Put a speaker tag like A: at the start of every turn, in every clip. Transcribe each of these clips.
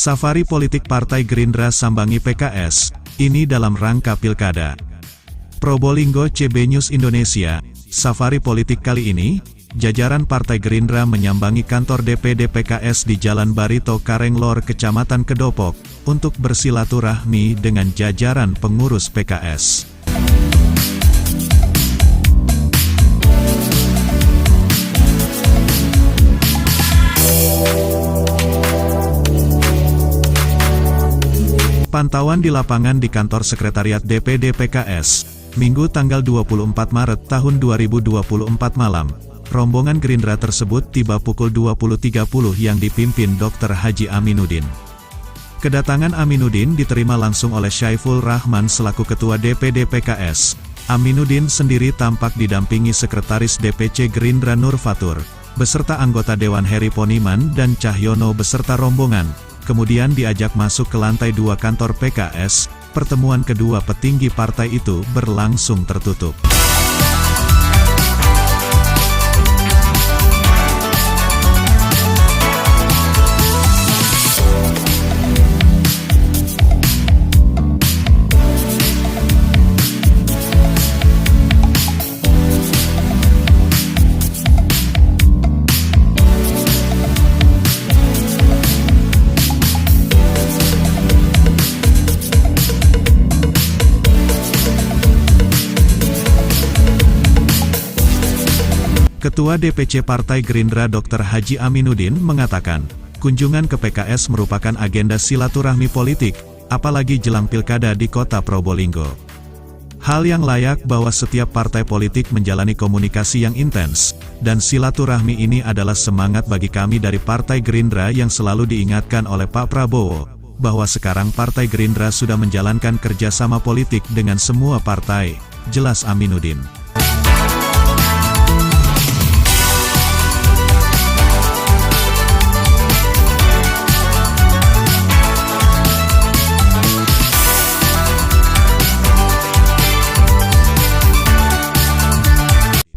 A: Safari politik Partai Gerindra sambangi PKS, ini dalam rangka Pilkada. Probolinggo CB News Indonesia, safari politik kali ini, jajaran Partai Gerindra menyambangi kantor DPD PKS di Jalan Barito Karenglor Kecamatan Kedopok, untuk bersilaturahmi dengan jajaran pengurus PKS. Pantauan di lapangan di kantor sekretariat DPD PKS, Minggu tanggal 24 Maret tahun 2024 malam. Rombongan Gerindra tersebut tiba pukul 20.30 yang dipimpin Dr. Haji Aminuddin. Kedatangan Aminuddin diterima langsung oleh Syaiful Rahman selaku Ketua DPD PKS. Aminuddin sendiri tampak didampingi Sekretaris DPC Gerindra Nur Fatur, beserta anggota Dewan Heri Poniman dan Cahyono beserta rombongan. Kemudian diajak masuk ke lantai 2 kantor PKS, pertemuan kedua petinggi partai itu berlangsung tertutup. Ketua DPC Partai Gerindra Dr. Haji Aminuddin mengatakan, kunjungan ke PKS merupakan agenda silaturahmi politik, apalagi jelang pilkada di kota Probolinggo. Hal yang layak bahwa setiap partai politik menjalani komunikasi yang intens, dan silaturahmi ini adalah semangat bagi kami dari Partai Gerindra yang selalu diingatkan oleh Pak Prabowo, bahwa sekarang Partai Gerindra sudah menjalankan kerjasama politik dengan semua partai, jelas Aminuddin.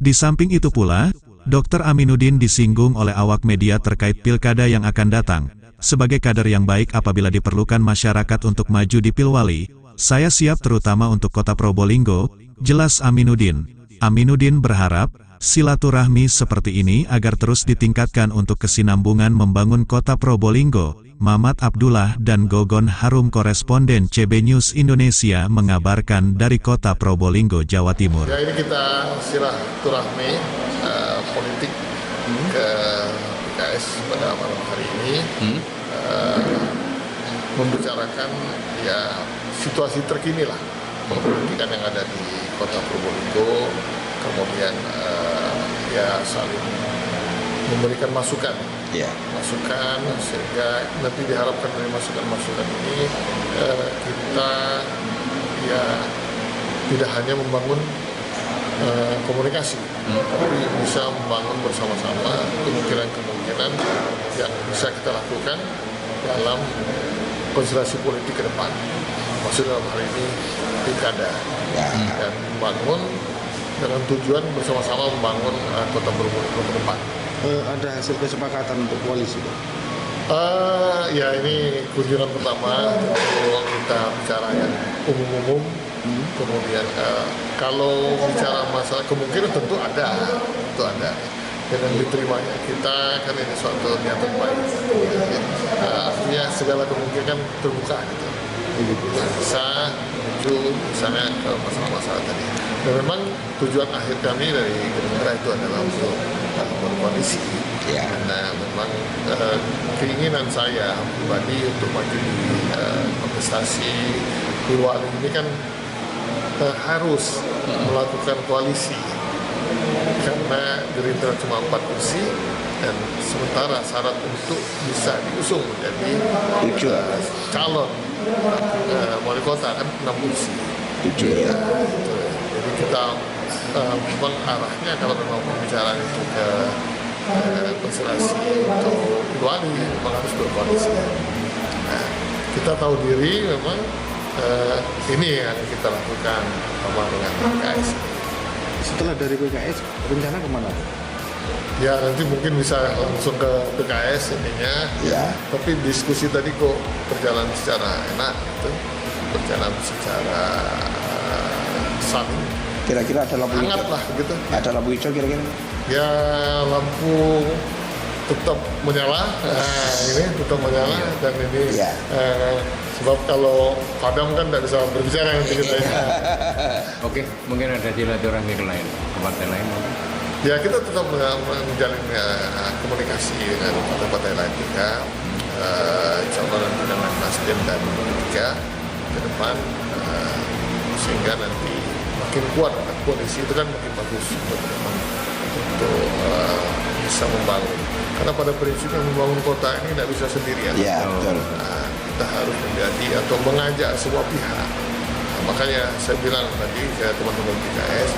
A: Di samping itu pula, Dr. Aminuddin disinggung oleh awak media terkait pilkada yang akan datang. Sebagai kader yang baik apabila diperlukan masyarakat untuk maju di Pilwali, saya siap terutama untuk kota Probolinggo, jelas Aminuddin. Aminuddin berharap, silaturahmi seperti ini agar terus ditingkatkan untuk kesinambungan membangun kota Probolinggo. Mamat Abdullah dan Gogon Harum koresponden CB News Indonesia mengabarkan dari kota Probolinggo, Jawa Timur.
B: Ya, ini kita silaturahmi politik ke PKS pada malam hari ini, membicarakan ya situasi terkini lah pendidikan yang ada di kota Probolinggo, kemudian ya saling memberikan masukan. Masukan sehingga nanti diharapkan dari masukan-masukan ini kita ya tidak hanya membangun komunikasi, tapi bisa membangun bersama-sama kemungkinan-kemungkinan yang bisa kita lakukan dalam konstelasi politik ke depan. Maksudnya dalam hal ini pilkada, dan membangun dengan tujuan bersama-sama membangun kota Probolinggo ke depan.
C: Ada hasil kesepakatan untuk koalisi?
B: Ya ini kunjungan pertama, kita bicara yang umum-umum, kemudian kalau bicara masalah kemungkinan tentu ada, dengan diterimanya kita kan ini suatu niatan baik, artinya segala kemungkinan terbuka gitu. Bisa menuju misalnya ke masalah-masalah tadi. Dan memang tujuan akhir kami dari Gerindra itu adalah untuk berkoalisi. Karena memang keinginan saya pribadi untuk maju di kontestasi Pilwali ini kan harus melakukan koalisi. Karena Gerindra cuma 4 kursi, dan sementara syarat untuk bisa diusung menjadi calon wali kota kan 6 kursi. Ya, jadi kita memang arahnya kalau memang pembicaraan itu ke konstelasi untuk Pilwali memang harus berkoalisi. Nah, kita tahu diri memang ini yang kita lakukan sama dengan PKS.
C: Setelah dari PKS, rencana kemana?
B: Ya nanti mungkin bisa langsung ke PKS ininya.
D: Ya.
B: Tapi diskusi tadi kok berjalan secara enak, gitu. Berjalan secara saling
D: Kira-kira ada lampu
B: hangat
D: hijau?
B: lah gitu.
D: Ada lampu hijau kira-kira?
B: Ya lampu tetap menyala, ini tetap menyala dan ini
D: Iya.
B: sebab kalau padam kan tidak bisa berbicara nanti kita.
E: Oke, mungkin ada silaturahmi ke lain, ke partai lain.
B: Ya kita tetap menjalin komunikasi dengan partai-partai lain juga. Insya Allah nanti dengan Nasdem dan P3 ke depan sehingga nanti makin kuat koalisi itu kan makin bagus untuk bisa membangun. Karena pada prinsipnya membangun kota ini tidak bisa sendirian.
D: Iya, betul.
B: Kita harus menjadi atau mengajak semua pihak. Makanya saya bilang tadi ke teman-teman PKS,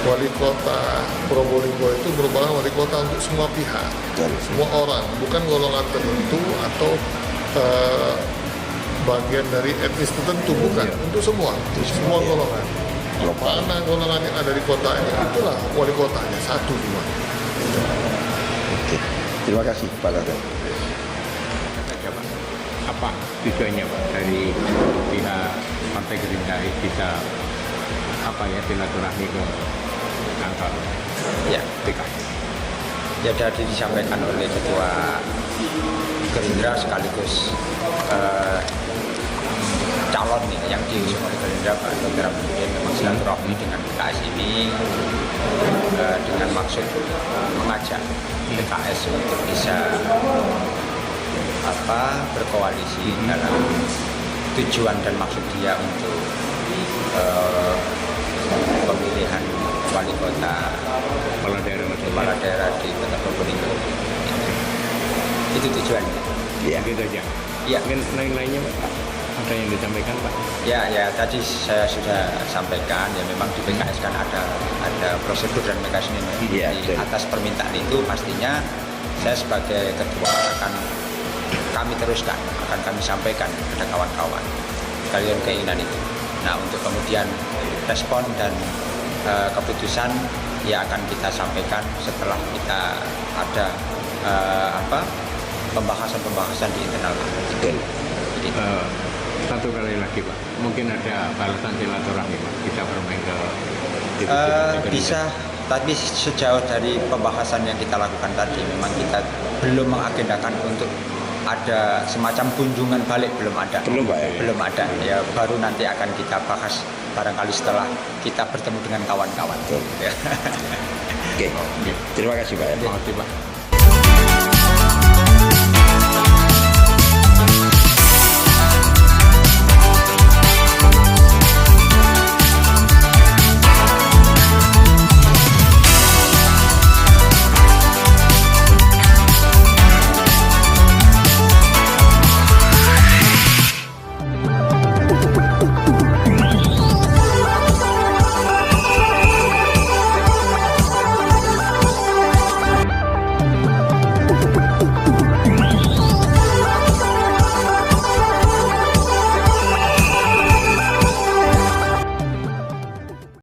B: wali kota Probolinggo itu merupakan wali kota untuk semua pihak,
D: Betul.
B: semua orang, bukan golongan tertentu atau bagian dari etnis tertentu, bukan, untuk semua golongan. Mana golongan yang ada di kota ini, itulah wali kotanya, satu cuma.
D: Oke. Terima kasih Pak Kadep.
E: Saja, Pak. Apa tujuannya Pak dari pihak Partai Gerindra bisa silaturahmi ke kantor
F: Ya,
E: PKS?
F: ya tadi disampaikan oleh Ketua Gerindra sekaligus calon nih yang diusung oleh Gerindra Pak Dr. Abdul memang silaturahmi dengan PKS ini dengan maksud mengajak PKS untuk bisa berkoalisi dalam tujuan dan maksud dia untuk pemilihan wali kota kepala daerah di Kota Probolinggo. Itu tujuannya.
D: Ya.
E: Gitu aja.
F: Ya.
E: Mungkin lain-lainnya Pak, ada yang disampaikan Pak?
F: Ya tadi saya sudah sampaikan ya memang di PKS kan ada prosedur dan mekanisme
D: Iya,
F: di
D: betul.
F: atas permintaan itu pastinya saya sebagai ketua kami teruskan, akan kami sampaikan kepada kawan-kawan kalian keinginan itu. Nah untuk kemudian respon dan keputusan ya akan kita sampaikan setelah kita ada pembahasan di internal.
D: Betul.
F: Gitu.
E: Satu kali lagi Pak, mungkin ada balasan silaturahmi Pak, bisa bermain ke
F: Bisa, tapi sejauh dari pembahasan yang kita lakukan tadi memang kita belum mengagendakan untuk ada semacam kunjungan balik, belum ada.
D: Belum, Pak, ya?
F: Belum ada. Ya baru nanti akan kita bahas barangkali setelah kita bertemu dengan kawan-kawan.
D: Betul.
F: Ya.
D: Oke. Terima kasih Pak.
E: Terima kasih Pak.